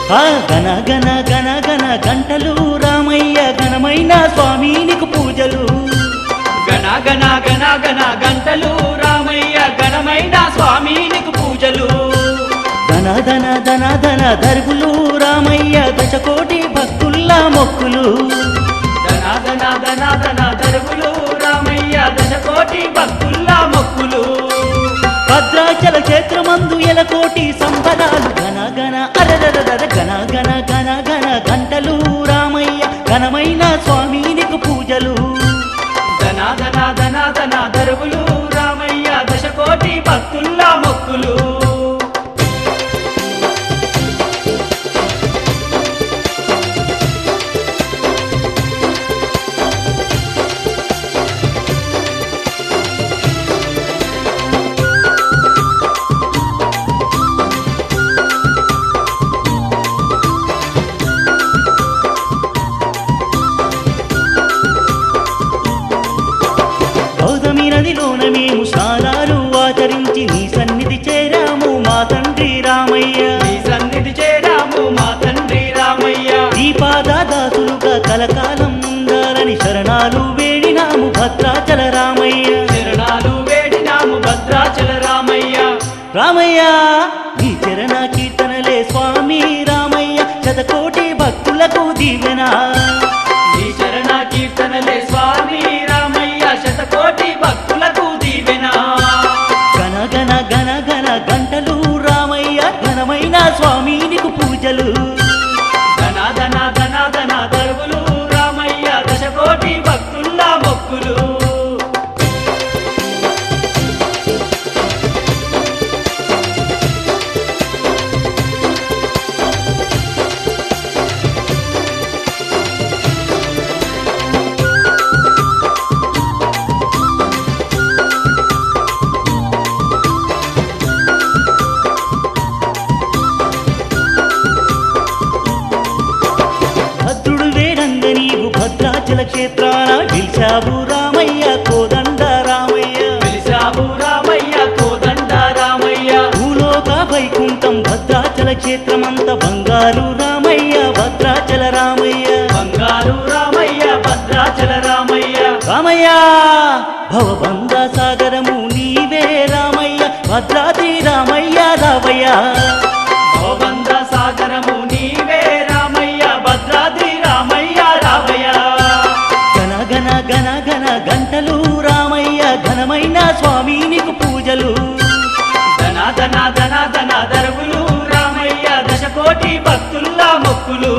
ఆ గణ గణ గణ గణ గంటలు రామయ్య ఘనమైన స్వామి నీకు పూజలు గణ గణ గణ గణ గంటలు రామయ్య ఘనమైన స్వామి నీకు పూజలు ధన ధన ధన ధన దర్గులు రామయ్య దశకోటి భక్తుల్లా మొక్కులు ధన ధన ధన ధన దర్గులు రామయ్య దశకోటి భక్తుల్లా మొక్కులు భద్రాచల క్షేత్రమందు ఎలకోటి సంబరాలు గణ గణ అరరరర గణ గణ గణ గణ గంటలు రామయ్య ఘనమైన స్వామి నీకు పూజలు ధన ధన ధన ధన దర్గులు రామయ్య దశకోటి భక్తుల్లా మొక్కులు నదిలోన మేము స్నానాలు ఆచరించి నీ సన్నిధి చేరాము మా తండ్రి రామయ్య నీ సన్నిధి చేరాము మా తండ్రి రామయ్య ఈ పాదాదాసులుగా కలకాలం ఉండాలని శరణాలు వేడినాము భద్రాచల రామయ్య శరణాలు వేడినాము భద్రాచల రామయ్య రామయ్య ఈ చరణ కీర్తనలే స్వామి రామయ్య శతకోటి భక్తులకు దీవెనా ఈ శరణ కీర్తనలే స్వామి రామయ్య శతకోటి భక్తులకు దీవెనా గణ గణ గణ గణ గంటలు రామయ్య ఘనమైన స్వామి నీకు పూజలు ధన ధన ధన ధన దర్గులు రామయ్య దశకోటి భక్తుల్లా మొక్కులు భద్రాచల క్షేత్రాన పిలిచావు రామయ్య కోదండ రామయ్య పిలిచావు రామయ్య కోదండ రామయ్య భూలోక వైకుంఠం భద్రాచల క్షేత్రమంత బంగారు రామయ్య భద్రాచల రామయ్య బంగారు రామయ్య భద్రాచల రామయ్య రామయ్య భవబంధ సాగరము నీవే రామయ్య భద్రాద్రి రామయ్య రావయ్య భవబంధ సాగరము నీవే రామయ్య భద్రాద్రి రామయ్య రామయ్య గణ గణ గణ గణ గంటలు రామయ్య ఘనమైన స్వామి నీకు పూజలు ధన ధన ధన ధన దర్గులు రామయ్య దశకోటి భక్తుల్లా మొక్కులు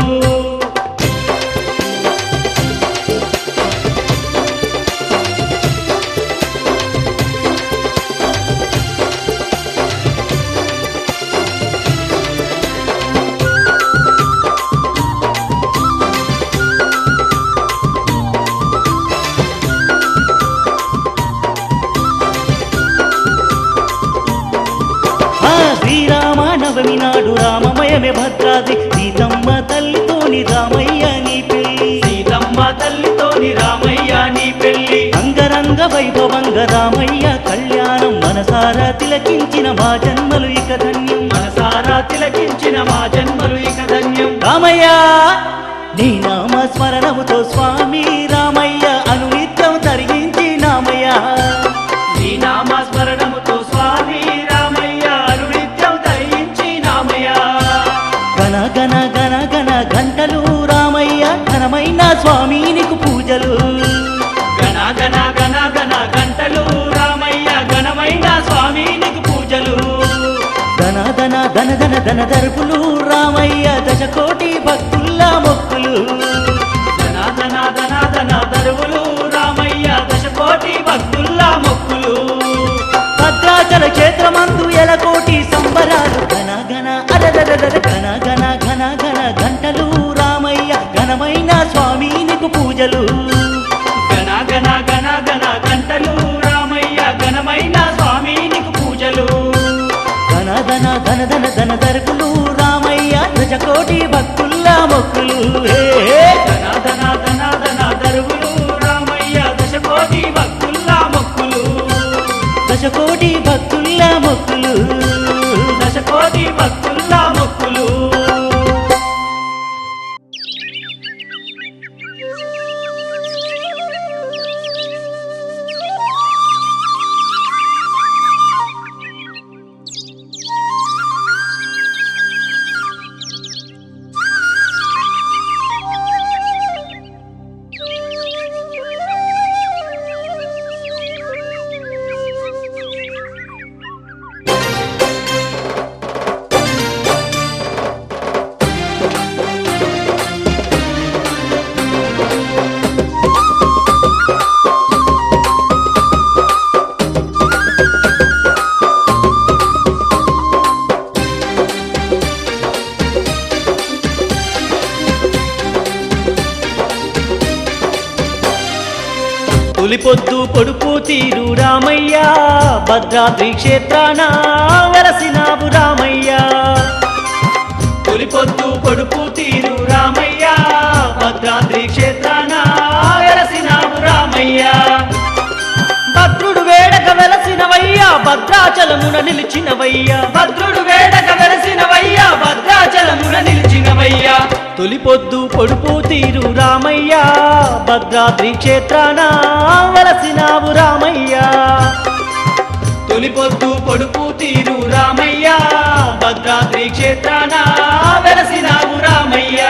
శ్రీరామనవమి నాడు రామమయమే భద్రాద్రి సీతమ్మ తల్లితోని రామయ్య నీ పెళ్లి సీతమ్మ తల్లితోని రామయ్య నీ పెళ్లి అంగరంగ వైభవంగ రామయ్య కళ్యాణం మనసారా తిలకించిన మా జన్మలు ఇక ధన్యం మనసారా తిలకించిన మా జన్మలు ఇక ధన్యం రామయ్య నీ నామ స్మరణముతో స్వామి రామయ్య అనునిత్యం తరిగించి నామయ్య నీ నామ స్మరణముతో స్వామి రామయ్య అనునిత్యం తరించి నామయ్య గణ గణ గణ గణ గంటలు రామయ్య ఘనమైన స్వామి నీకు పూజలు గణ గణ గణ గణ గంటలు రామయ్య ఘనమైన స్వామి నీకు పూజలు ధన ధన ధన ధన ధన దర్పులు రామయ్య దశకోటి భక్తుల్లా మొక్కులు ధన ధన ధన ధన దరువులు రామయ్య దశకోటి భక్తుల్లా మొక్కులు భద్రాచల క్షేత్రమందు ఎలకోటి సంబరాలు గణ గణ అరరరర గణ గణ ఘన ఘన గంటలు రామయ్య ఘనమైన స్వామి నీకు పూజలు గణ గణ గణ గణ గంటలు రామయ్య ఘనమైన స్వామి నీకు పూజలు ధన ధన ధన ధన ధన దర్పులు రామయ్య దశకోటి భక్తుల్లా మొక్కులు ధన ధన ధన ధన దరువులు రామయ్య దశకోటి భక్తుల్లా మొక్కులు దశకోటి భక్తుల్లా మొక్కులు దశకోటి భక్తుల్లా మొక్కులు తొలిపొద్దు పొడుపు తీరు రామయ్య భద్రాద్రి క్షేత్రాన వెలసినావు రామయ్య తొలిపొద్దు పొడుపు తీరు రామయ్య భద్రాద్రి క్షేత్రాన వెలసినావు రామయ్య భద్రుడు వేడక వెలసినవయ్యా భద్రాచలమున నిలిచినవయ్యా భద్రుడు వేడక వెలసినవయ్య భద్రాచలమున నిలిచినవయ్య తొలిపొద్దు పొడుపు తీరు రామయ్య భద్రాద్రి క్షేత్రాన వెలసినావు రామయ్య తొలిపొద్దు పొడుపు తీరు రామయ్య భద్రాద్రి క్షేత్రాన వెలసినావు రామయ్య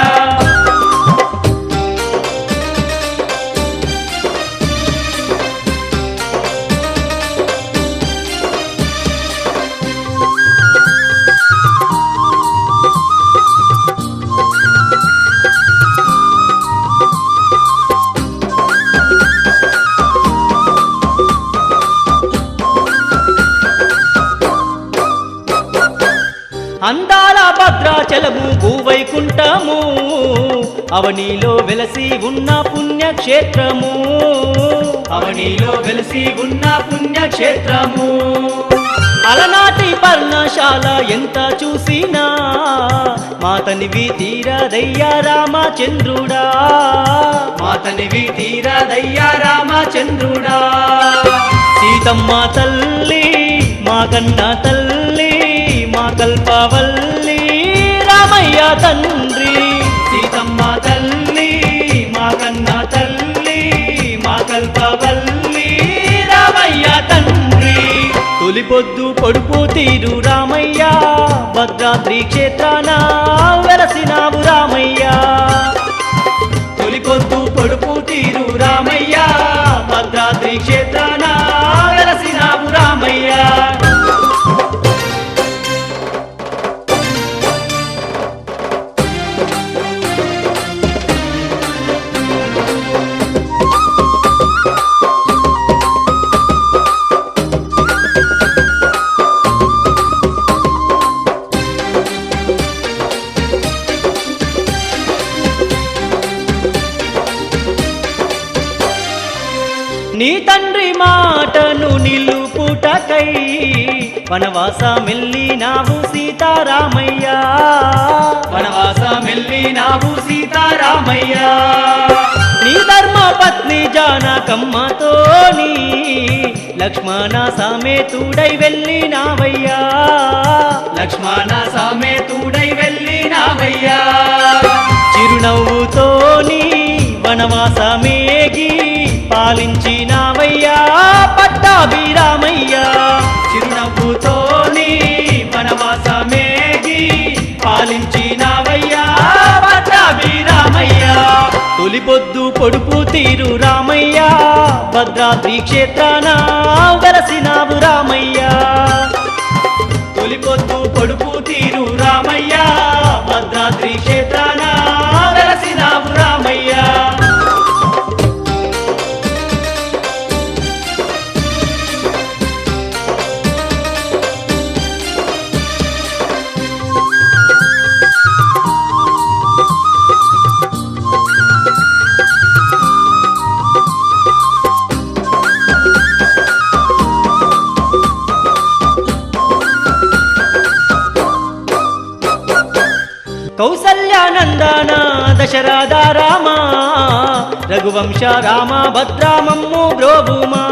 అందాల భద్రాచలము భూవైకుంఠము అవనిలో వెలసి ఉన్న పుణ్యక్షేత్రము అవనిలో వెలసి ఉన్న పుణ్యక్షేత్రము అలనాటి పర్ణశాల ఎంత చూసినా మాతనివి తీరదయ్యా రామచంద్రుడా మాతనివి తీరదయ్యా రామచంద్రుడా సీతమ్మ తల్లి మా కన్న తల్లి మా కల్పవల్లి రామయ్య తండ్రి సీతమ్మ తల్లి మా కన్న తల్లి మా కల్పవల్లి రామయ్య తండ్రి తొలిపొద్దు పొడుపు తీరు రామయ్య భద్రాద్రి క్షేత్రాన వెలసినావు రామయ్య తొలిపొద్దు పొడుపు తీరు రామయ్య భద్రాద్రి క్షేత్రాన వెలసినావు రామయ్య నీ తండ్రి మాటను నిలుపుటకై వనవాసమెల్లినావు సీతారామయ్య వనవాసమెల్లినావు సీతారామయ్య నీ ధర్మ పత్ని జానకమ్మతోని లక్ష్మణ సమేతుడై వెళ్ళినావయ్యా లక్ష్మణ సమేతుడై వెళ్ళినావయ్యా చిరునవ్వుతోని వనవాసమేగి పాలించినావయ్యా పట్టాభిరామయ్యా చిరునవ్వుతోని వనవాసమేగి పాలించినావయ్యా పట్టాభిరామయ్యా తొలిపొద్దు పొడుపు తీరు రామయ్య భద్రాద్రి క్షేత్రాన వెలసినావు రామయ్య తొలిపొద్దు పొడుపు తీరు రామయ్య భద్రాద్రి క్షేత్రాన వెలసినావు రామయ్య కౌసల్యానందన దశరథ రామ రఘువంశ రామ భద్రామమ్ము బ్రోభుమా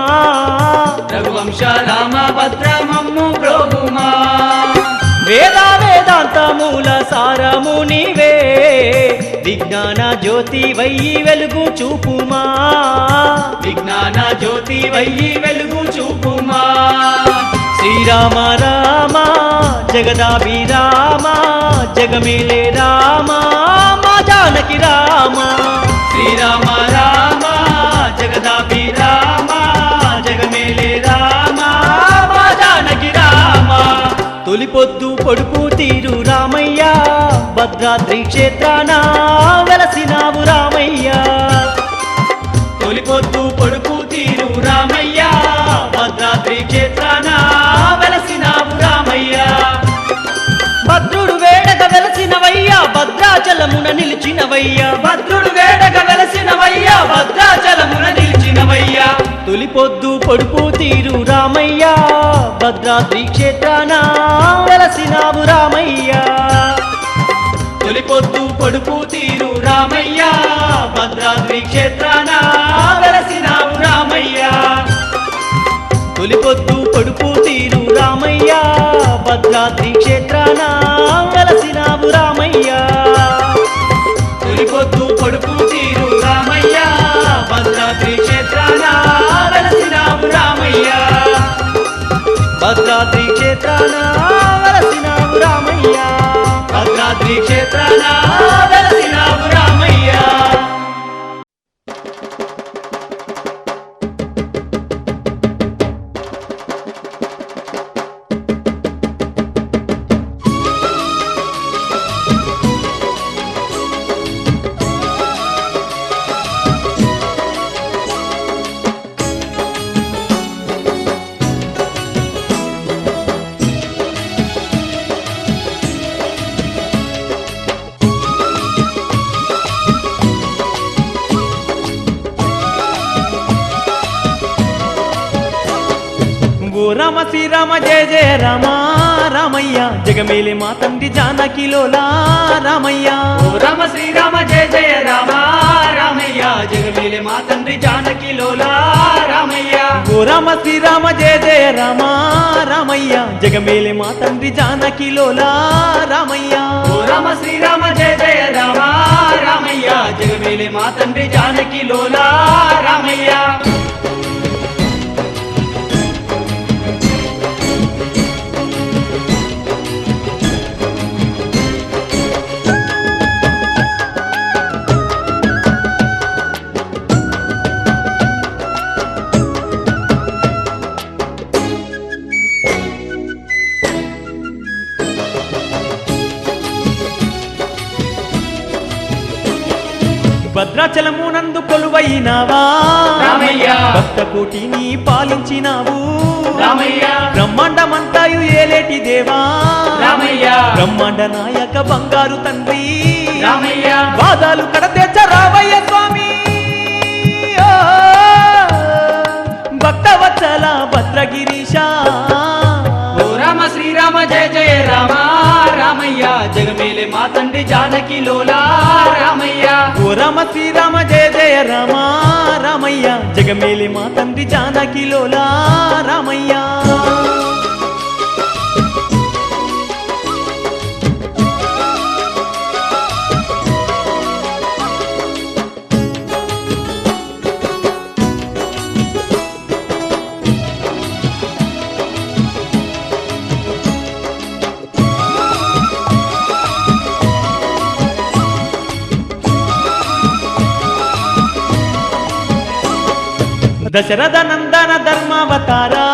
రఘువంశ రామ భద్రమమ్ము ప్రోభుమా వేదాంత మూల సారము నీవే విజ్ఞాన జ్యోతి వయ్యి వెలుగు చూపుమా విజ్ఞాన జ్యోతి వయ్యి వెలుగు చూపుమా శ్రీరామ రామ జగదాభిరామ జగమేలే రామ మా జానకి రామ శ్రీరామ రామ జగదాభిరామ జగమేలే రామ మా జానకి రామ తొలిపొద్దు పొడుపు తీరు రామయ్య భద్రాద్రి క్షేత్రాన వెలసినావు రామయ్య తొలిపొద్దు పొడుపు తీరు రామయ్య భద్రాద్రి క్షేత్రాన వెలసినావు రామయ్య భద్రుడు వేడక వెలసినవయ్యా భద్రాచలమున నిలిచినవయ్యా భద్రుడు వేడక వెలసినవయ్య భద్రాచలమున నిలిచినవయ్య తొలిపొద్దు పొడుపు తీరు రామయ్య భద్రాద్రి క్షేత్రాన వెలసినావు రామయ్య తొలిపొద్దు పొడుపు తీరు రామయ్య భద్రాద్రి క్షేత్రాన వెలసినావు రామయ్య తొలిపొద్దు పొడుపు తీరు రామయ్య భద్రాద్రి క్షేత్రాన వెలసినావు రామయ్య తొలిపొద్దు పొడుపు తీరు రామయ్య భద్రాద్రి క్షేత్రాన వెలసినావు రామయ్య భద్రాద్రి క్షేత్రాన వెలసినావు రామయ్య భద్రాద్రి క్షేత్రాన వెలసినావు రామయ్య ఓ రామ శ్రీరామ జయ జయ రామ రామయ్య జగమేలే మా తండ్రి జానకి లోలా రామయ్య ఓ రామ శ్రీరామ జయ జయ రామ రామయ్య జగమేలే మా తండ్రి జానకి లోలా రామయ్య ఓ రామ శ్రీరామ జయ జయ రామ రామయ్య జగమేలే మా తండ్రి జానకి లోలా రామయ్య ఓ రామ శ్రీరామ జయ జయ రామ రామయ్య జగమేలే మా తండ్రి జానకి లోలా రామయ్య భద్రాచలము నందు కొలువైనావా రామయ్య భక్త కోటిని పాలించినావు రామయ్య బ్రహ్మాండమంతాయు ఏలేటి దేవా రామయ్య బ్రహ్మాండ నాయక బంగారు తండ్రి రామయ్య బాధలు కడతెచ్చ రావయ్య స్వామి ఓ, భక్తవత్సల భద్రగిరీశ ఓ రామ శ్రీరామ జయ జయ రామ రామయ్య జగమేలే మా తండ్రి జానకి లోలా రామయ్య ఓ రామ శ్రీరామ జయ జయ రామ రామయ్య జగమేలి మా తండ్రి జానకి లోలా రామయ్య దశరథ నందన ధర్మావతారా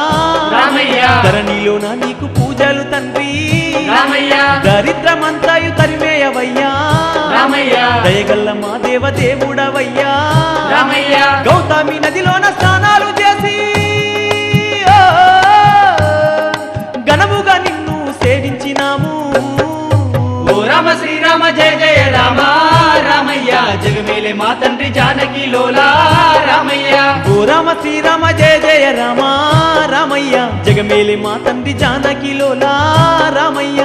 రామయ్య ధరణిలోన నీకు పూజలు తండ్రి రామయ్య దరిద్రమంతాయు తరిమేయవయ్యా రామయ్య దయగల్ల మా దేవ దేవుడవయ్యా రామయ్య గౌతమి నదిలోన స్నానాలు చేసి ఓ, ఘనముగా నిన్ను సేవించినాము ఓ రామ శ్రీరామ జయ జయ రామ రామయ్య జగమేలే మా తండ్రి జానకి లోలా రామయ్య ఓ రామ శ్రీరామ జయ జయ రామ రామయ్య జగమేలి మా తండ్రి జానకి లోలా రామయ్య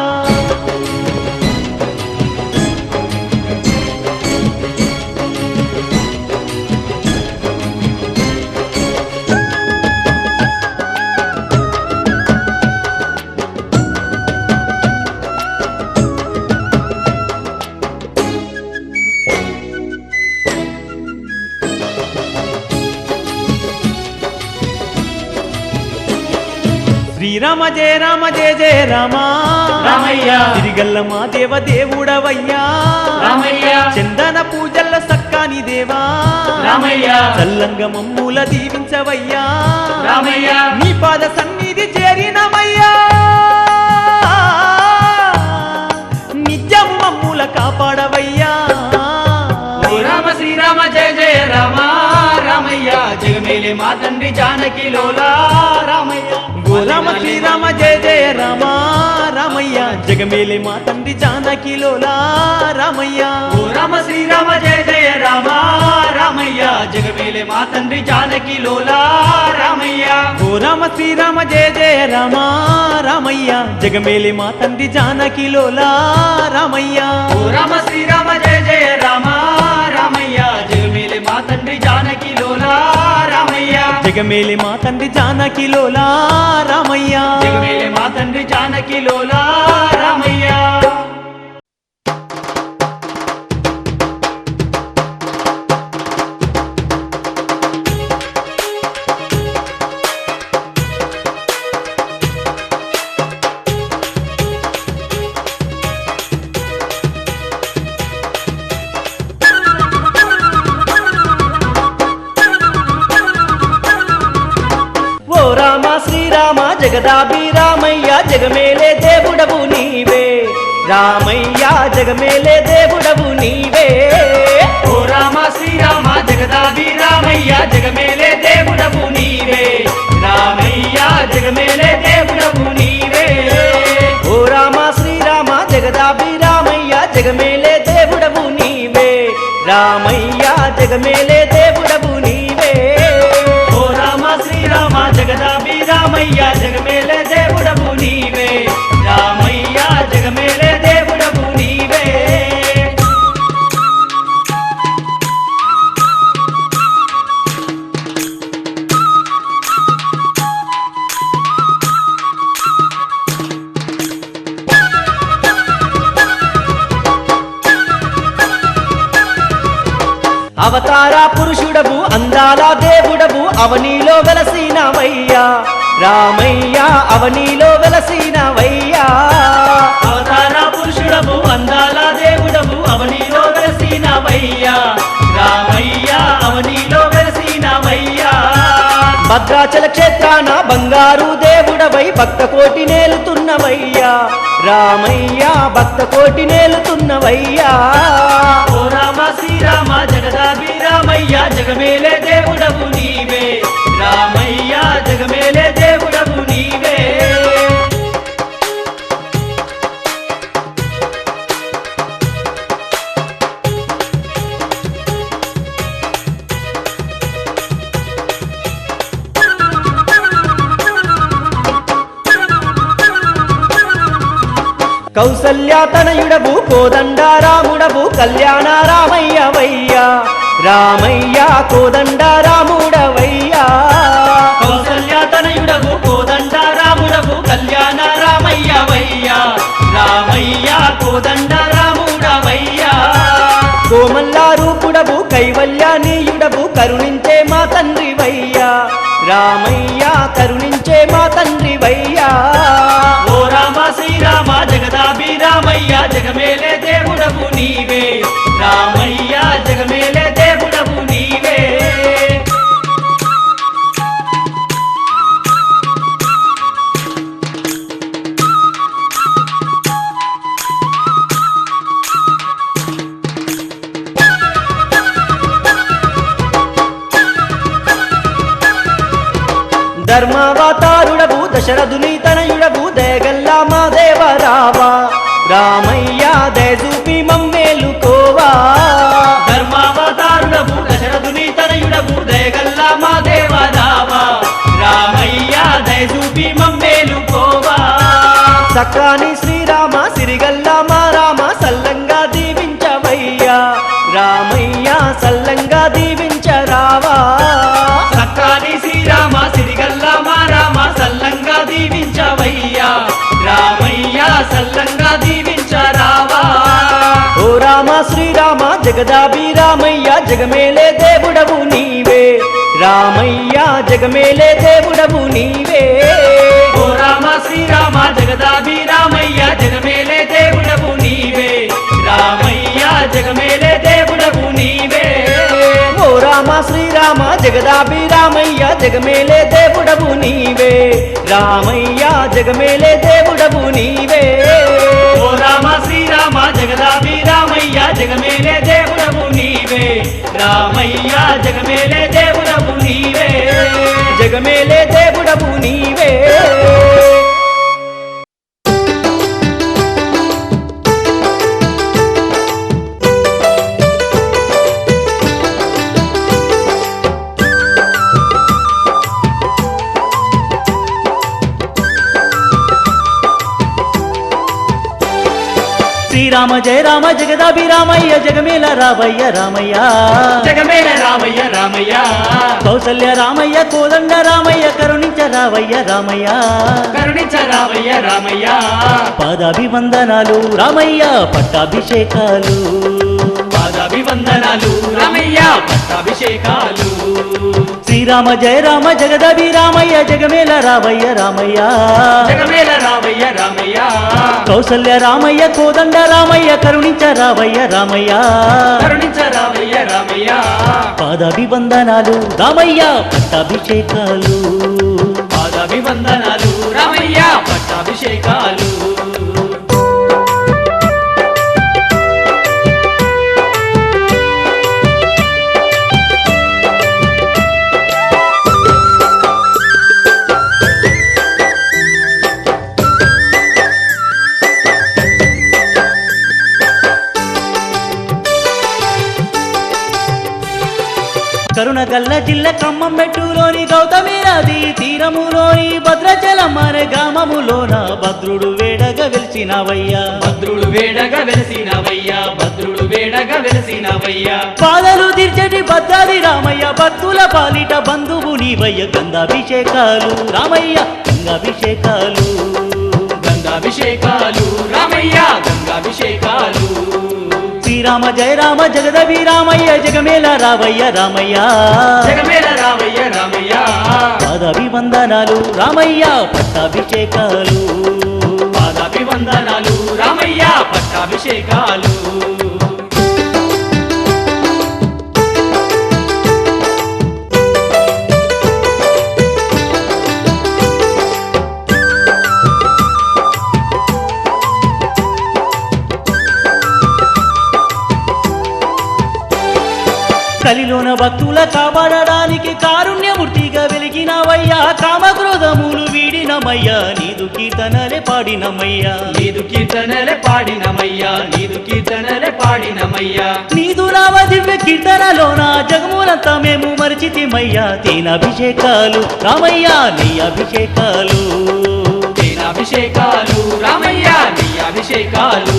శ్రీరామ జయ రామ జయ జయ రామ రామయ్య తిరిగల్ల మా దేవ దేవుడవయ్యా రామయ్య చందన పూజల్ల సక్కాని దేవా రామయ్య చల్లంగ మమ్ముల దీవించవయ్యా రామయ్య నీ పాద సన్నిధి చేరినమయ్యా నిత్యము మమ్ముల కాపాడవయ్యా ఓ రామ శ్రీరామ జయ జయ రామ రామయ్య జగమేలే మా తండ్రి జానకి లోలా రామయ్య ఓ రామ శ్రీరామ జయ జయ రామ రామయ్య జగమేలే మా తండ్రి జానకి లోలా రామయ్య ఓ రామ శ్రీరామ జయ జయ రామ రామయ్య జగమేలే మా తండ్రి జానకి లోలా రామయ్య ఓ రామ శ్రీరామ జయ జయ రామ రామయ్య జగమేలే మా తండ్రి జానకి లోలా రామయ్య ఓ రామ శ్రీరామ జయ జయ రామ రామయ్య జగమేలే మా తండ్రి జానకి లోలా రామయ్య జగమేలే మా తండ్రి జానకి లోలా రామయ్య జగమేలే మా తండ్రి జానకి లోలా రామయ్య ఓ రామ శ్రీరామ జగదాభి రామయ్య జగమేలే దేవుడవు నీవే రామయ్య జగమేలే దేవుడవు నీవే ఓ రామ శ్రీరామ జగదాభి రామయ్య జగమేలే దేవుడవు నీవే రామయ్య జగమేలే దేవుడవు నీవే ఓ రామ శ్రీరామ జగదాభి రామయ్య జగమేలే దేవుడవు నీవే రామయ్య జగమేలే దేవుడవు నీవే ఓ రామ శ్రీరామ జగదాభి రామయ్య జగమేలే దేవుడవు నీవే రామయ్య జగమేలే దేవుడవు నీవే అవతార పురుషుడవు అందాల దేవుడవు అవనీలో వెలసినవయ్యా రామయ్య అవనీలో వెలసినవయ్యా అవతార పురుషుడవు అందాల దేవుడవు అవనిలో వెలసినవయ్యా రామయ్య అవనిలో వెలసినవయ్యా భద్రాచల క్షేత్రాన బంగారు దేవుడవై భక్త కోటి నేలుతున్నవయ్యా రామయ్య భక్త కోటి నేలుతున్నవయ్యా ఓ రామ శ్రీరామ జగదాభి రామయ్య జగమేలే దేవుడవు నీవే రామయ్య జగమేలే దేవుడవు నీవే కౌసల్యాతనయుడవు కోదండారాముడవు కళ్యాణ రామయ్యవయ్యా రామయ్య కోదండారాముడవయ్యా కౌసల్యాతనయుడవు కోదండరాముడవు కళ్యాణ రామయ్యవయ్యా రామయ్య కోదండరాముడవయ్యా కోమల్లారూపుడవు కైవల్యానీయుడవు కరుణించే మా తండ్రివయ్యా రామయ్య కరుణించే మా తండ్రివయ్యా ఓ రామ శ్రీరామ జగదాభి రామయ్య జగమేలే దేవుడవు నీవే రామయ్య జగమేలే దేవుడవు నీవే ధర్మావతారుడవు దశరథుని తనయుడవు దయగల్లా మా దేవరావా రామయ్య దయచూపి మమ్మేలుకోవా ధర్మావతారుడవు దశరథుని తనయుడవు దయగల్లా మా దేవరావా రామయ్య దయచూపి మమ్మేలుకోవా సక్రాని శ్రీరామ సిరిగల్లా మా రామ సల్లంగా దీవించవయ్యా రామయ్య సల్లంగా దీవించరావా సక్కాని శ్రీరామ సిరిగల్లా మా రామ సల్లంగా దీవించవయ్యా రామయ్య సల్లంగా దీవించరావా ఓ రామ శ్రీరామ జగదాభి రామయ్య జగమేలే దేవుడవు నీవే రామయ్య జగమేలే దేవుడవు నీవే ఓ రామ శ్రీరామ జగదాభి రామయ్య జగమేలే దేవుడవు నీవే రామయ్య జగమేలే దేవుడవు నీవే ఓ రామ శ్రీరామ జగదాభి రామయ్య జగమేలే దేవుడవు నీవే రామయ్య జగమేలే దేవుడవు నీవే ఓ రామ శ్రీరామ జగదాభి రామయ్య జగమేలే దేవుడవు నీవే రామయ్య జగమేలే దేవుడవు నీవే జగమేలే దేవుడవు నీవే శ్రీరామ జయ రామ జగదాభిరామయ్య జగమేల రావయ్య రామయ్య జగమేల రామయ్య రామయ్య కౌసల్య రామయ్య కోదండ రామయ్య కరుణించ రావయ్య రామయ్య కరుణించ రామయ్య రామయ్య పాదాభివందనాలు రామయ్య పట్టాభిషేకాలు పాదాభివందనాలు రామయ్య పట్టాభిషేకాలు శ్రీరామ జయ రామ జగదాభిరామయ్య జగమేల రావయ్య రామయ్య జగమేల రామయ్య రామయ్య కౌసల్య రామయ్య కోదండ రామయ్య కరుణించ రావయ్య రామయ్య కరుణించ రామయ్య రామయ్య పాదాభివందనాలు రామయ్య పట్టాభిషేకాలు పాదాభివందనాలు రామయ్య పట్టాభిషేకాలు కరుణగల్ల జిల్ల ఖమ్మం మెట్టులోని గౌతమి నది తీరములోని భద్రాచలం అనే గ్రామములోన భద్రుడు వేడగా వెలిసినవయ్యా భద్రుడు వేడగా వెలసినవయ్యా భద్రుడు వేడగా వెలసినవయ్యా పాదలు తీర్చటి భద్రాది రామయ్య భక్తుల పాలిట బంధువు నీవయ్య గంగాభిషేకాలు రామయ్య గంగాభిషేకాలు గంగాభిషేకాలు రామయ్య గంగాభిషేకాలు శ్రీరామ జయ రామ జగదభిరామయ్య జగమేల రావయ్య రామయ్య జగమేల రామయ్య రామయ్య పాదాభివందనాలు రామయ్య పట్టాభిషేకాలు పాదాభివందనాలు రామయ్య పట్టాభిషేకాలు కలిలోన భక్తుల కాపాడడానికి కారుణ్యమూర్తిగా వెలిగినవయ్యా కామక్రోధములు వీడినమయ్యా నీదు కీర్తనలే పాడినమయ్యా నీదు కీర్తనలే పాడినమయ్యా నీదు కీర్తనలే పాడినమయ్యా నీదు నామ దివ్య కీర్తనలోన జగములంతా మేము మరిచితిమయ్యా తేనాభిషేకాలు రామయ్య నీ అభిషేకాలు తేనాభిషేకాలు రామయ్య నీ అభిషేకాలు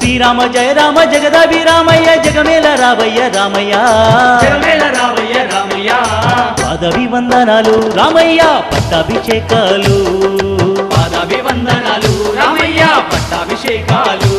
శ్రీరామ జయ రామ జగదాభిరామయ్య జగమేల రావయ్య రామయ్య జగమేల రామయ్య రామయ్య పాదాభివందనాలు రామయ్య పట్టాభిషేకాలు పాదాభివందనాలు రామయ్య పట్టాభిషేకాలు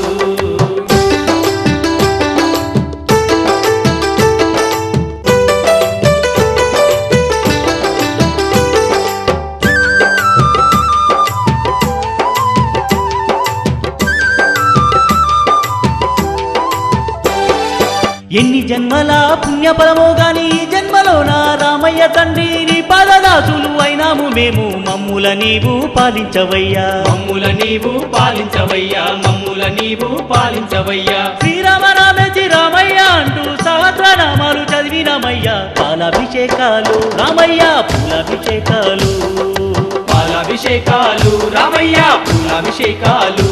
ఎన్ని జన్మల పుణ్యఫలమో గాని ఈ జన్మలోన రామయ్య తండ్రి నీ పాదదాసులు అయినాము మేము మమ్ముల నీవు పాలించవయ్యా మమ్ముల నీవు పాలించవయ్యా మమ్ముల నీవు పాలించవయ్యా శ్రీరామ రామేసి రామయ్య అంటూ సహస్రనామాలు చదివినమయ్యా పాలాభిషేకాలు రామయ్య పూలాభిషేకాలు పాలాభిషేకాలు రామయ్య పూలాభిషేకాలు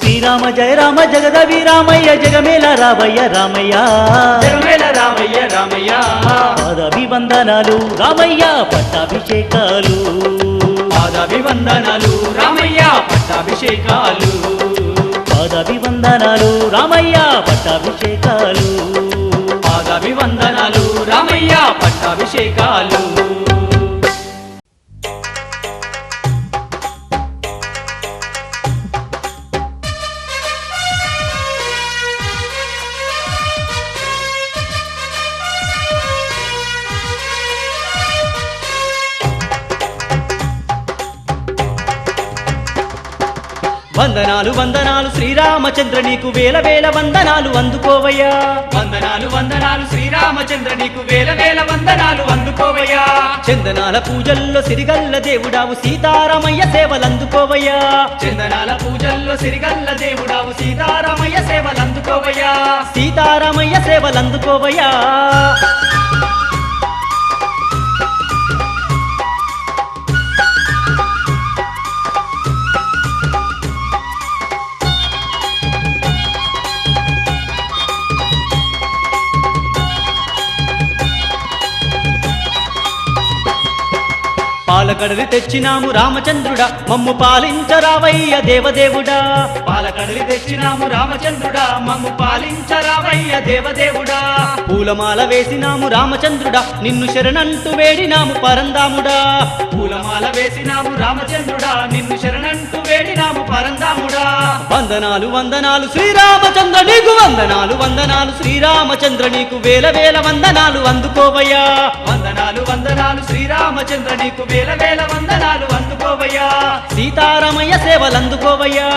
శ్రీరామ జయ రామ జగదభిరామయ్య జగమేల రావయ్య రామయ్య జగమేల రామయ్య రామయ్య పాదాభివందనాలు రామయ్య పట్టాభిషేకాలు పాదాభివందనాలు రామయ్య పట్టాభిషేకాలు పాదాభివందనాలు రామయ్య పట్టాభిషేకాలు పాదాభివందనాలు రామయ్య పట్టాభిషేకాలు వందనాలు వందనాలు శ్రీరామచంద్ర నీకు వేల వేల వందనాలు అందుకోవయ్యా వందనాలు వందనాలు శ్రీరామచంద్ర నీకు వేల వేల వందనాలు అందుకోవయ్యా చందనాల పూజల్లో సిరిగల్ల దేవుడావు సీతారామయ్య సేవలందుకోవయ్యా చందనాల పూజల్లో సిరిగల్ల దేవుడావు సీతారామయ్య సేవలందుకోవయ్యా సీతారామయ్య సేవలందుకోవయ్యా పాలకడలి తెచ్చినాము రామచంద్రుడా మమ్ము పాలించరావయ్య దేవదేవుడా పాలకడలి తెచ్చినాము రామచంద్రుడా మమ్ము పాలించరావయ్య దేవదేవుడా పూలమాల వేసినాము రామచంద్రుడా నిన్ను శరణంటూ వేడినాము పరందాముడా పూలమాల వేసినాము రామచంద్రుడా నిన్ను శరణంటూ వేడినాము పరందాముడా వందనాలు వందనాలు శ్రీరామచంద్ర నీకు వందనాలు వందనాలు శ్రీరామచంద్ర నీకు వేల వేల వందనాలు అందుకోవయ్యా వందనాలు వందనాలు శ్రీరామచంద్ర నీకు వేల వేల వందనాలు అందుకోవయ్యా సీతారామయ్య సేవలందుకోవయ్యా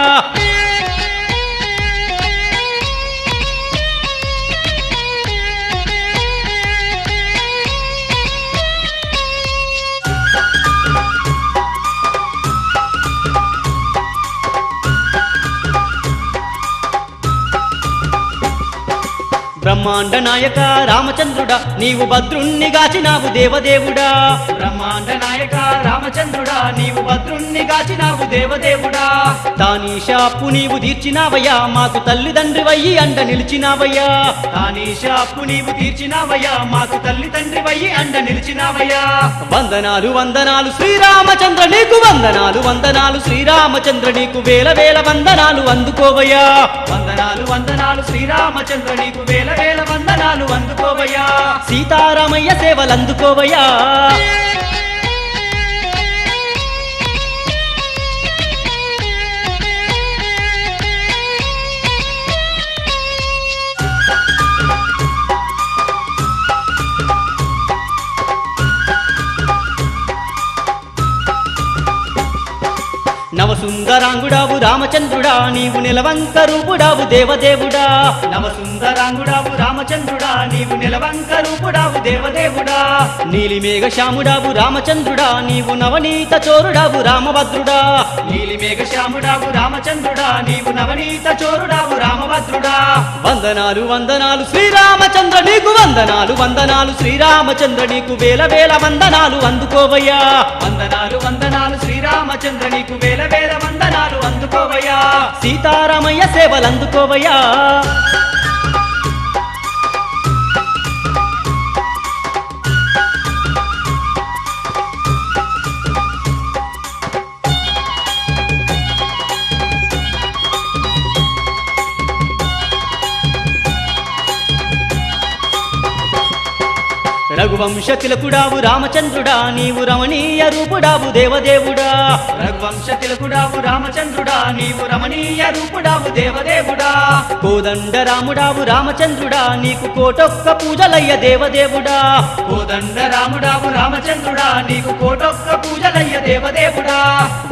బ్రహ్మాండ నాయక రామచంద్రుడా నీవు భద్రుణ్ణి గాచినావు దేవదేవుడా బ్రహ్మాండ నాయక రామచంద్రుడా నీవు భద్రుణ్ణి గాచినావు దేవదేవుడా తానీషాపు నీవు తీర్చినావయ్యా మాకు తల్లిదండ్రివయ్యి అండ నిలిచినావయ్యా తానీషాపు నీవు తీర్చినావయ్యా మాకు తల్లిదండ్రివయ్యి అండ నిలిచినావయ్యా వందనాలు వందనాలు శ్రీరామచంద్ర నీకు వందనాలు వందనాలు శ్రీరామచంద్ర నీకు వేల వేల వందనాలు అందుకోవయ్యా వందనాలు వందనాలు శ్రీరామచంద్ర నీకు వేల వేల వందనాలు అందుకోవయ్యా సీతారామయ్య సేవలందుకోవయ్యా నవసుందరాంగుడావు రామచంద్రుడా నీవు నిలవంక రూపుడావు దేవదేవుడా నవసుందరాంగుడావు రామచంద్రుడా నీవు నిలవంక రూపుడావు దేవదేవుడా నీలిమేఘ శ్యాముడావు రామచంద్రుడా నీవు నవనీత చోరుడావు రామభద్రుడా నీలిమేఘ శ్యాముడావు రామచంద్రుడా నీవు నవనీత చోరుడావు రామభద్రుడా వందనాలు వందనాలు శ్రీరామచంద్ర నీకు వందనాలు వందనాలు శ్రీరామచంద్ర నీకు వేల వేల వందనాలు అందుకోవయ్యా వందనాలు వందనాలు శ్రీరామచంద్ర నీకు వేల వేల వందనాలు అందుకోవయ్యా సీతారామయ్య సేవలందుకోవయ్యా రఘువంశ తిలకుడావు రామచంద్రుడా నీవు రమణీయ రూపుడావు దేవదేవుడా రఘువంశ తిలకుడావు రామచంద్రుడా నీవు రమణీయ రూపుడావు దేవదేవుడా కోదండ రాముడావు రామచంద్రుడా నీకు కోటొక్క పూజలయ్య దేవదేవుడా కోదండ రాముడావు రామచంద్రుడా నీకు కోటొక్క పూజలయ్య దేవదేవుడా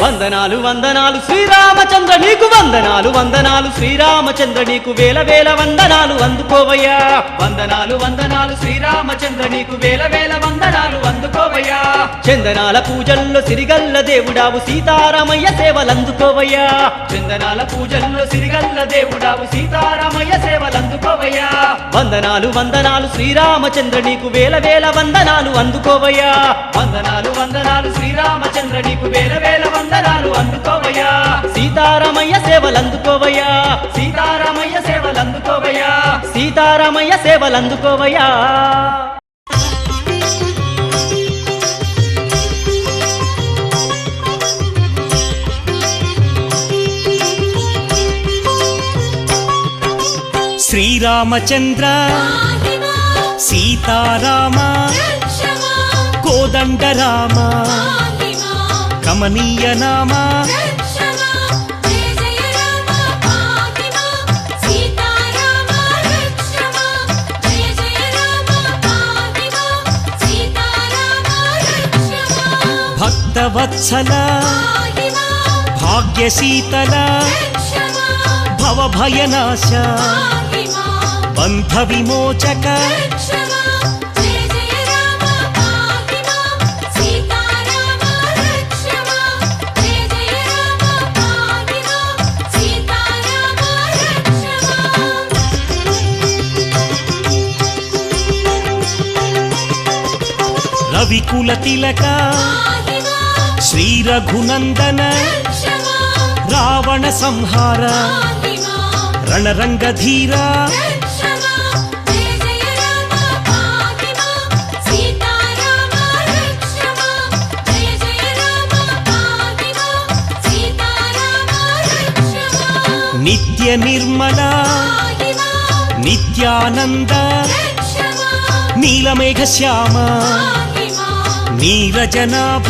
వందనాలు వందనాలు శ్రీరామచంద్ర నీకు వందనాలు వందనాలు శ్రీరామచంద్ర నీకు వేల వేల వందనాలు అందుకోవయ్యా వందనాలు వందనాలు శ్రీరామచంద్ర నీకు వేల వేల వందనాలు అందుకోవయ్యా చందనాల పూజల్లో సిరిగల్ల దేవుడావు సీతారామయ్య సేవలందుకోవయ్యా చందనాల పూజల్లో సిరిగల్ల దేవుడావు సీతారామయ్య సేవలందుకోవయ్యా వందనాలు వందనాలు శ్రీరామచంద్ర నీకు వేల వేల వందనాలు అందుకోవయ్యా వందనాలు వందనాలు శ్రీరామచంద్ర నీకు వేల వేల వందనాలు అందుకోవయ్యా సీతారామయ్య సేవలందుకోవయ్యా సీతారామయ్య సేవలందుకోవయ్యా సీతారామయ్య సేవలందుకోవయ్యా శ్రీరామచంద్ర సీతారామ కోదండ రామ కమనీయ నామ భక్తవత్సల భాగ్యశీతల భవభయనాశ బంధ విమోచక రవికుల తిలక శ్రీ రఘునందన రావణ సంహార రణరంగధీర నిత్య నిర్మల నిత్యానంద నీలమేఘ శ్యామ నీరజనాభ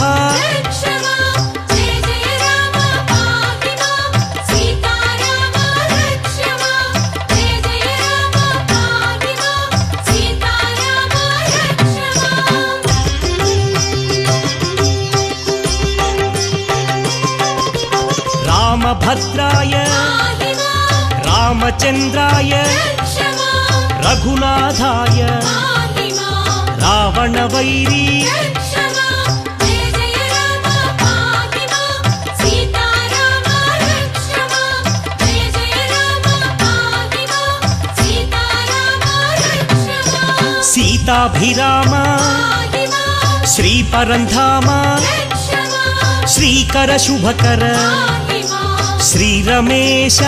రామభద్రాయ రామచంద్రాయ రఘునాథాయ రావణవైరీ సీతాభిరామ శ్రీపరంధామ శ్రీకర శుభకర శ్రీరమేశ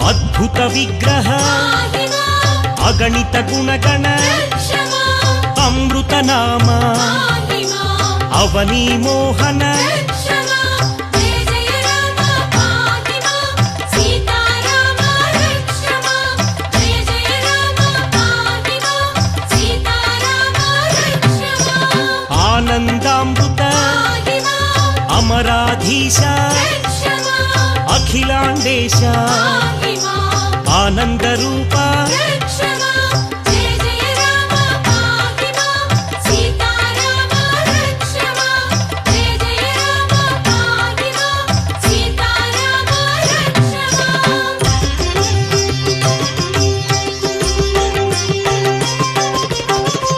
అద్భుత విగ్రహ అగణిత గుణగణ అమృత నామ అవనీ మోహన ఆనందామృత అమరాధీశ అఖిలాండేశ ఆనందరూప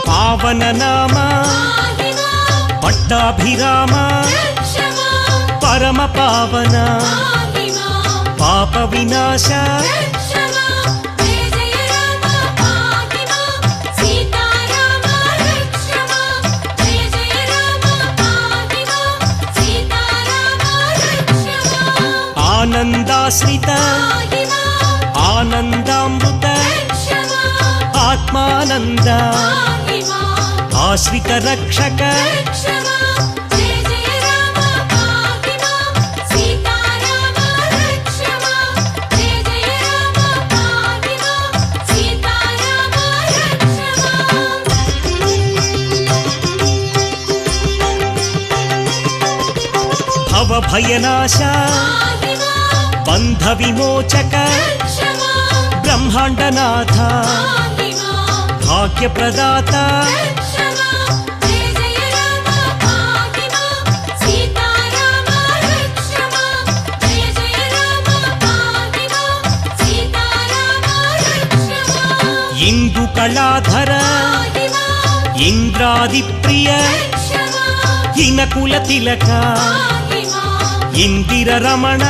పావన నామ పట్టాభిరామ పరమ పావన పాప వినాశ ఆనందాశ్రిత ఆనందామృత ఆత్మానంద ఆశ్రిత రక్షక భవభయనాశ బంధ విమోచక బ్రహ్మాండనాథ భాగ్యప్రదాత ఇందు కళాధర ఇంద్రాది ప్రియ ఇనకుల తిలక ఇందిర రమణ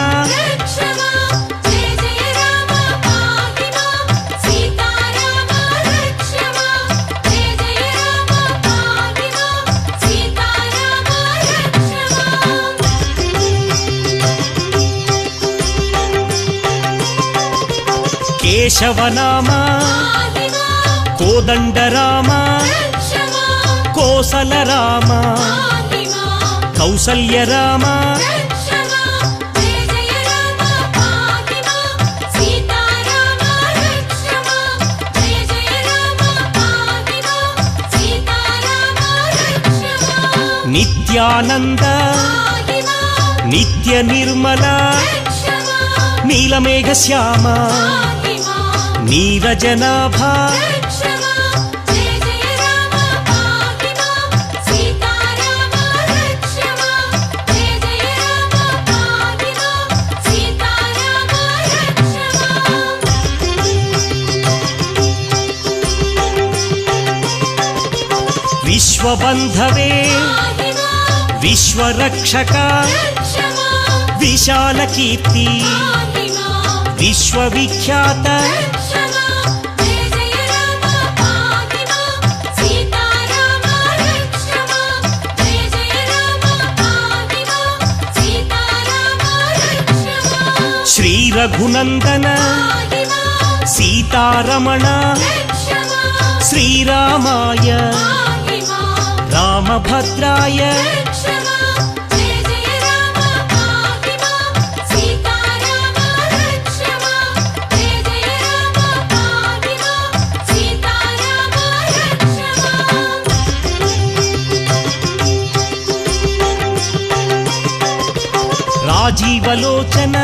కేశవనామ కోదండరామ కోసల రామ కౌసల్య రామ నిత్యానంద నిత్య నిర్మల నీలమేఘ శ్యామ నీరజనాభ విశ్వబంధవే విశ్వరక్షక విశాల కీర్తి విశ్వవిఖ్యాత రఘునందన సీతారమణ శ్రీరామాయ రామభద్రాయ రాజీవలోచన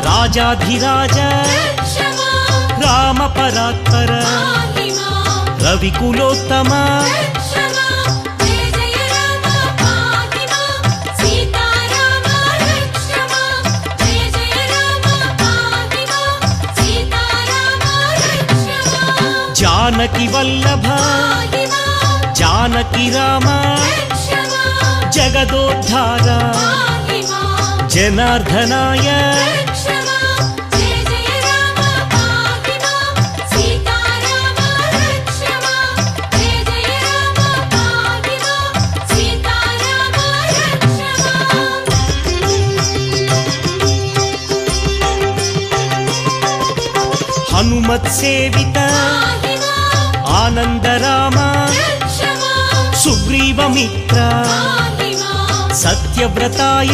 రాజాధిరాజ రామ పరాత్పర రవికులోత్తమ జానకి వల్లభ జానకి రామ జగదోద్ధార జనార్దనాయ హనుమత్సేవిత ఆనందరామ సుగ్రీవమిత్ర సత్యవ్రతాయ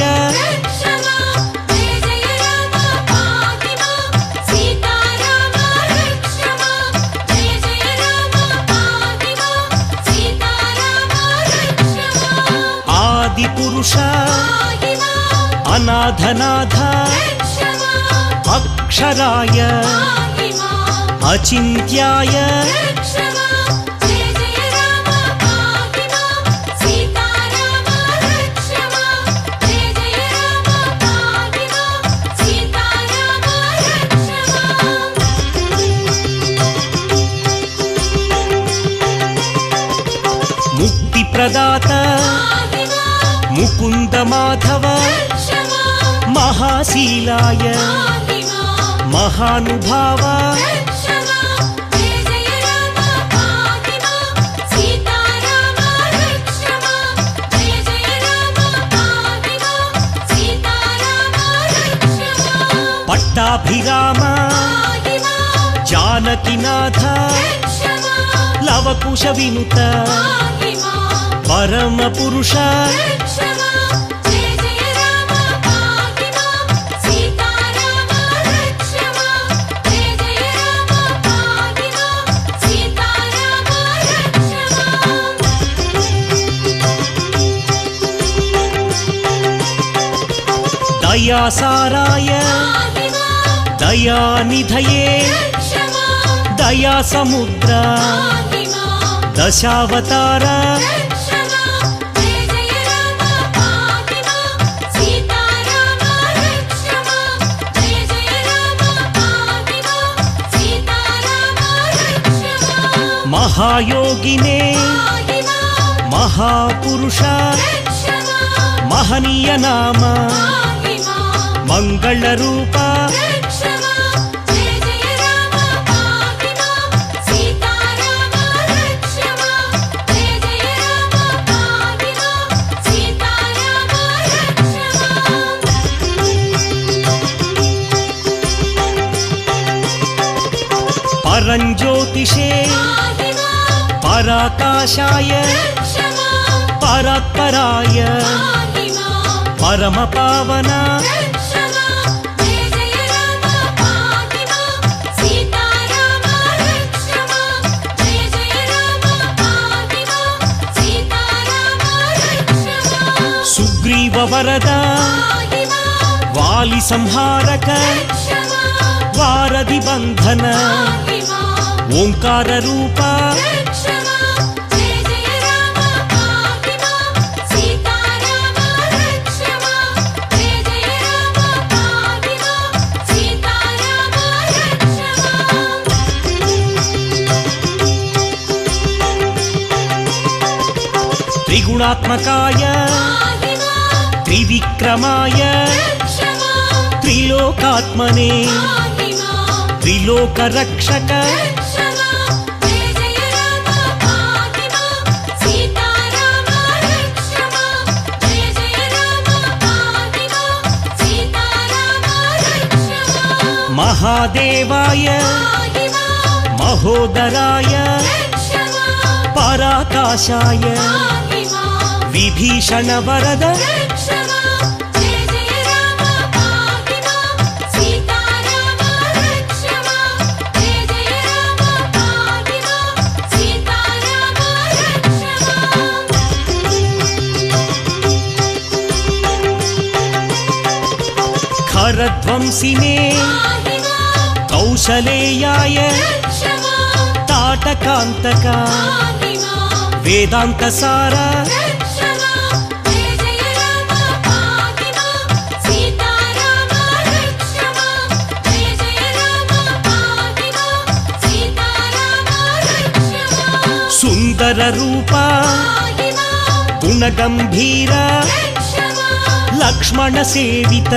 ఆదిపురుష అనాథనాథ అక్షరాయ అచింత్యాయ ముక్తిప్రదాత ముకుంద మాధవ మహాశీలాయ మహానుభావ పట్టాభిరామ జానకినాథ లవకుశ వినుత పరమ పురుష దయాసారాయ దయానిధయే దయాసముద్ర దశావతార మహాయోగినే మహాపురుష మహనీయ నామ మంగళ రూప పరంజ్యోతిషే పరాకాశాయ పరాత్పరాయ పరమ పావన సుగ్రీవ వరద వాలి సంహారక వారధి బంధన ఓంకార రూప త్రిగుణాత్మకాయ త్రివిక్రమాయ త్రిలోకాత్మనే త్రిలోక రక్షక महादेवाय महोदराय पराकाशाय विभीषण वरद खरध्वंसिने कौशलेयाय ताटकान्तका वेदान्तसार सुन्दर रूपा गुणगम्भीर लक्ष्मण सेवित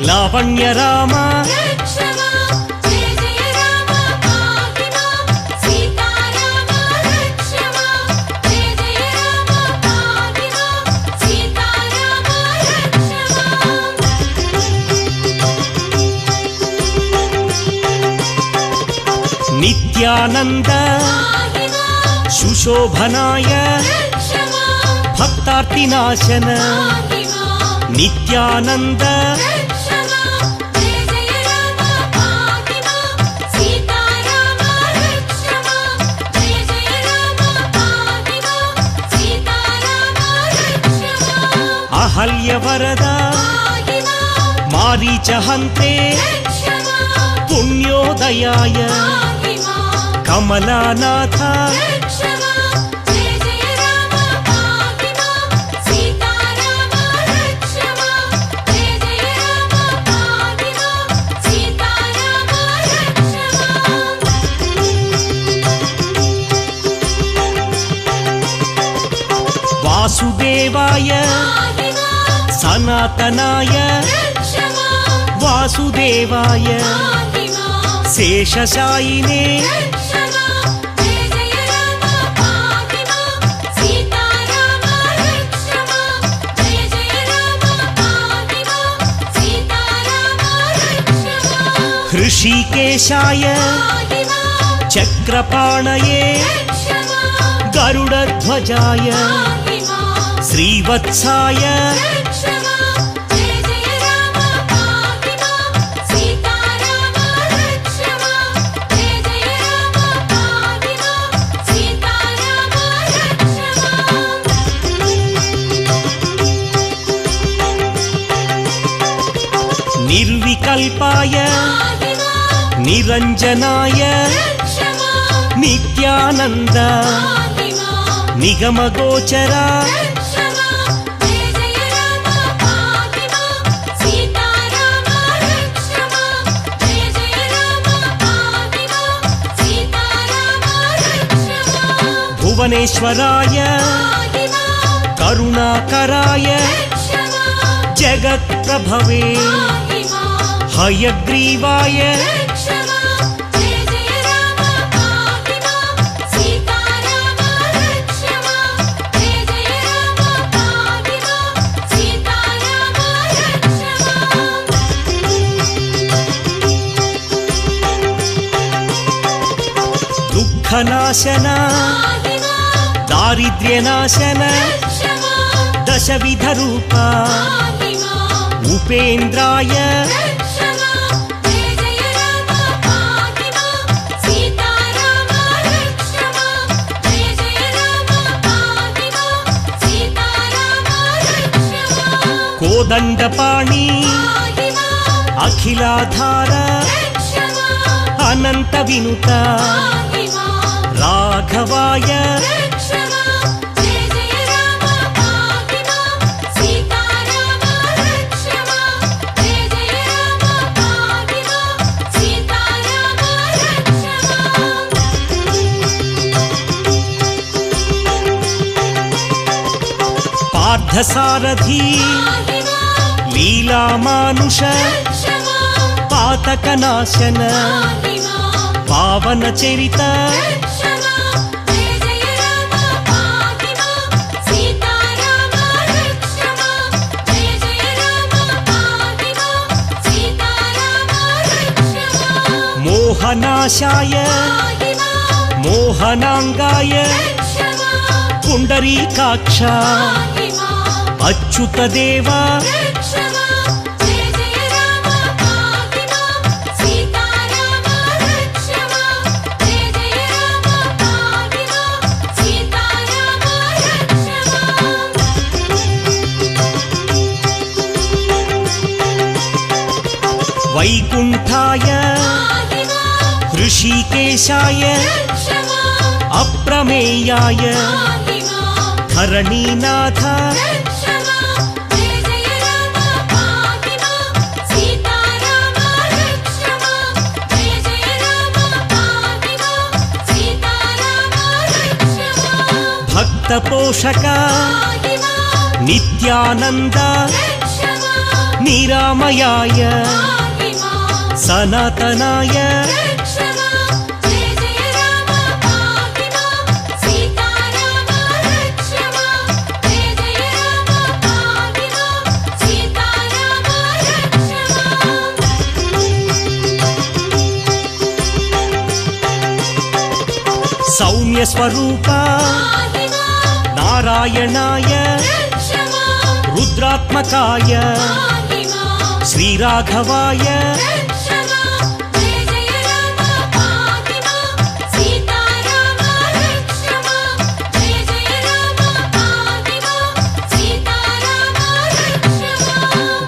लावण्य राम नित्यानंद सुशोभनाय भक्तार्तिनाशन नित्यानंद अहल्यवरद मारीचहन्ते पुण्योदयाय कमलानाथ वासुदेवाय सनातनाय वासुदेवाय शेषशायिने ऋषिकेशाय चक्रपाणये गरुडध्वजाय श्रीवत्साय निर्विकल्पाय निरंजनाय नित्यानंद निगमगोचरा भुवनेश्वराय करुणाकराय जगत्प्रभवे हयग्रीवाय दुःखनाशन दारिद्र्यनाशन दशविधरूपा उपेन्द्राय कोदंडपाणि अखिलाधार अनंत विनुता राघवाय पार्थसारथी लीला मानुष पातकनाशन पावन चरित మోహనాశాయ మోహనాంగాయ పుండరీకాక్ష అచ్యుతదేవా వైకుంఠాయ ఋషికేశాయ అప్రమేయాయ ధరణీనాథ భక్త పోషక నిత్యానంద నిరామయాయ సనాతనాయ సౌమ్య స్వరూప నారాయణాయ రుద్రాత్మకాయ శ్రీరాఘవాయ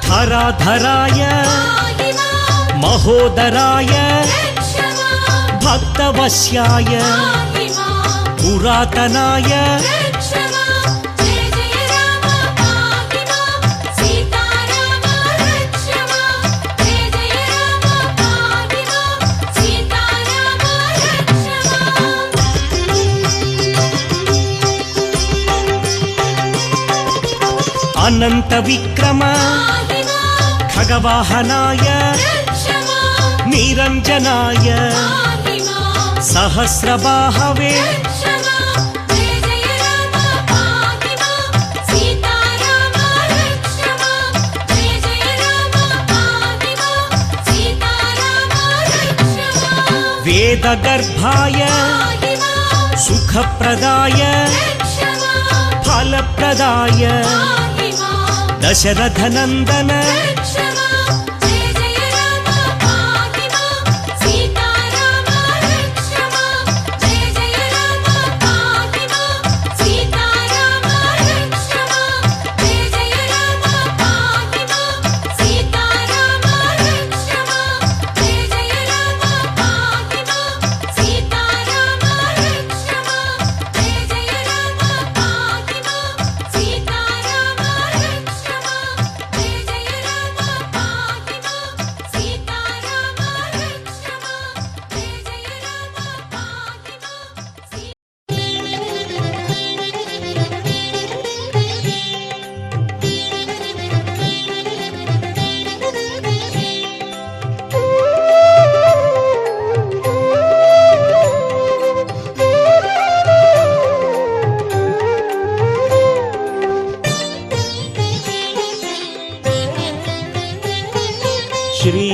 ధరాధరాయ మహోదరాయ భక్తవశ్యాయ పురాతనాయ అనంత విక్రమ ఖగవాహనాయ నిరంజనాయ సహస్రబాహవే వేదగర్భాయ సుఖప్రదాయ ఫలప్రదాయ దశరథనందన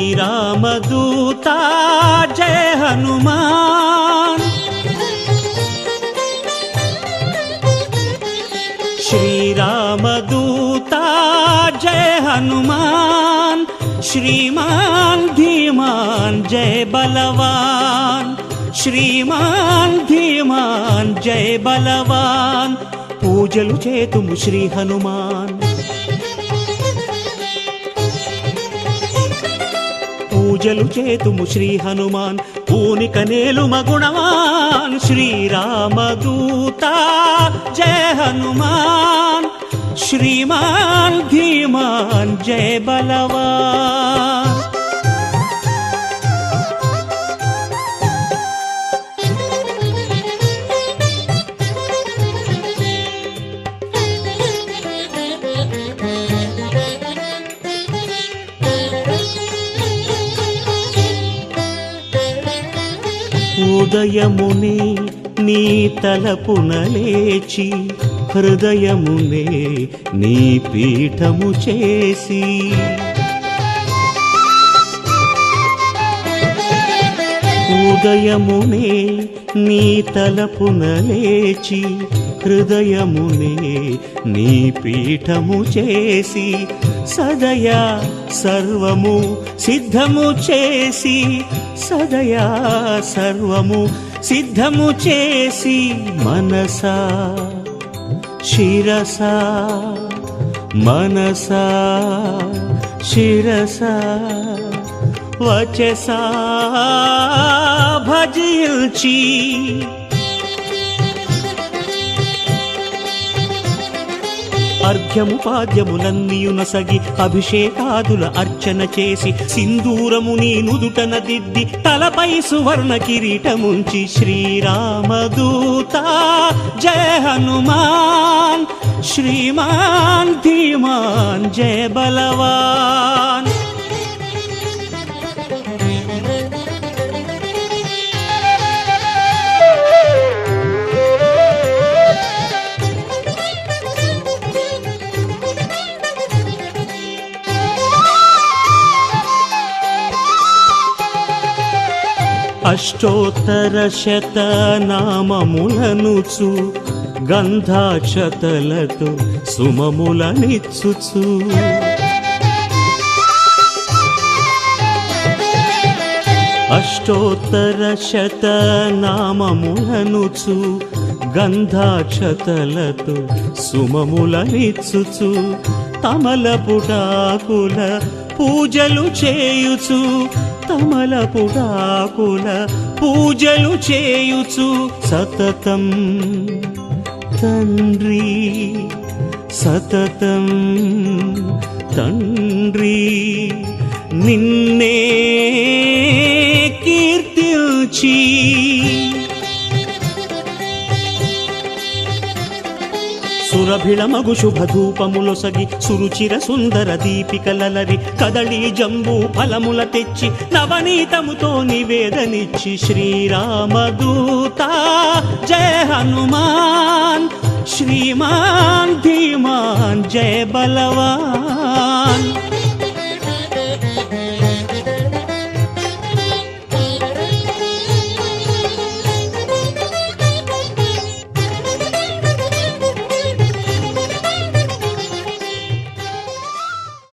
శ్రీరామదూత జయ హనుమాన్ శ్రీరామదూత జయ హనుమాన్ శ్రీమాన్ ధీమాన్ జయ బలవాన్ శ్రీమాన్ ధీమాన్ జయ బలవాన్ పూజలు చేతుము శ్రీ హనుమాన్ పూజలు చేతుము శ్రీ హనుమాన్ పూనిక నేలు మగుణవాన్ శ్రీరామదూత జయ హనుమాన్ శ్రీమాన్ ధీమాన్ జయ బలవాన్ ఉదయమునే నీ తలపున లేచి హృదయమునే నీ పీఠము చేసి ఉదయమునే నీ తలపున లేచి హృదయమునే నీ పీఠము చేసి సదయా సర్వము సిద్ధము చేసి సదయా సర్వము సిద్ధము చేసి మనసా శిరసా మనసా శిరసా వచసా భజించి అర్ఘ్యము పాద్యములన్నీయునసగి అభిషేకాదుల అర్చన చేసి సింధూరము నీ నుదుటన దిద్ది తలపై సువర్ణ కిరీటముంచి శ్రీరామదూత జయ హనుమాన్ శ్రీమాన్ ధీమాన్ జయ బలవాన్ అష్టోత్తర శతనామములనుచు గంధాక్షతలతో సుమములనిచ్చుచు అష్టోత్తర శతనామములనుచు గంధాక్షతలతో సుమములనిచ్చుచు తమలపుటాకుల పూజలు చేయుచు తమలపుటాకుల పూజలు చేయుచు సతతం తండ్రి సతతం తండ్రి నిన్నే కీర్తించి సురభిళమగు శుభధూపములొసగి సురుచిర సుందర దీపికలలరి కదళీ జంబూ ఫలముల తెచ్చి నవనీతముతో నివేదనిచ్చి శ్రీరామదూత జయ హనుమాన్ శ్రీమాన్ ధీమాన్ జయ బలవాన్